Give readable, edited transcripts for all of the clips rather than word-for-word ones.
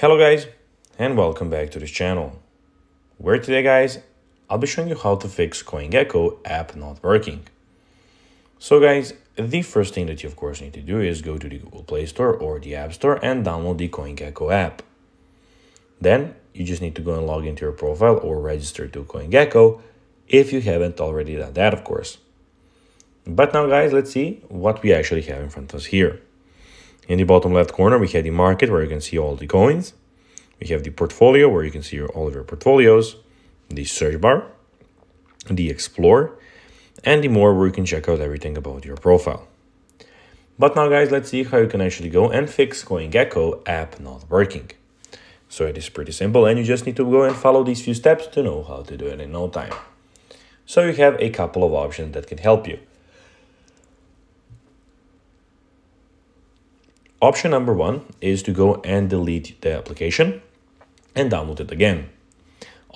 Hello guys, and welcome back to this channel, where today guys, I'll be showing you how to fix CoinGecko app not working. So guys, the first thing that you of course need to do is go to the Google Play Store or the App Store and download the CoinGecko app. Then you just need to go and log into your profile or register to CoinGecko if you haven't already done that, of course. But now guys, let's see what we actually have in front of us here. In the bottom left corner, we have the market where you can see all the coins. We have the portfolio where you can see all of your portfolios, the search bar, the explore, and the more where you can check out everything about your profile. But now guys, let's see how you can actually go and fix CoinGecko app not working. So it is pretty simple and you just need to go and follow these few steps to know how to do it in no time. So you have a couple of options that can help you. Option number one is to go and delete the application and download it again.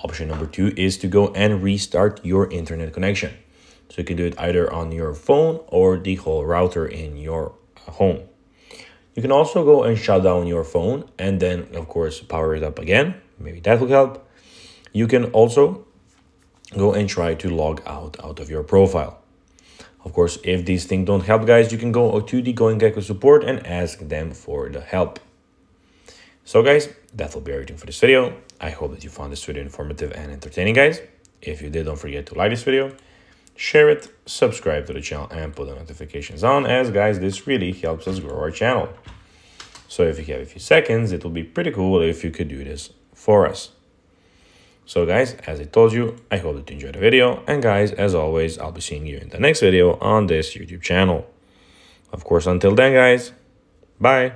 Option number two is to go and restart your internet connection. So you can do it either on your phone or the whole router in your home. You can also go and shut down your phone and then of course power it up again. Maybe that will help. You can also go and try to log out of your profile. Of course, if these things don't help, guys, you can go to the CoinGecko support and ask them for the help. So, guys, that will be everything for this video. I hope that you found this video informative and entertaining, guys. If you did, don't forget to like this video, share it, subscribe to the channel, and put the notifications on, as, guys, this really helps us grow our channel. So, if you have a few seconds, it will be pretty cool if you could do this for us. So guys, as I told you, I hope that you enjoyed the video. And guys, as always, I'll be seeing you in the next video on this YouTube channel. Of course, until then, guys, bye.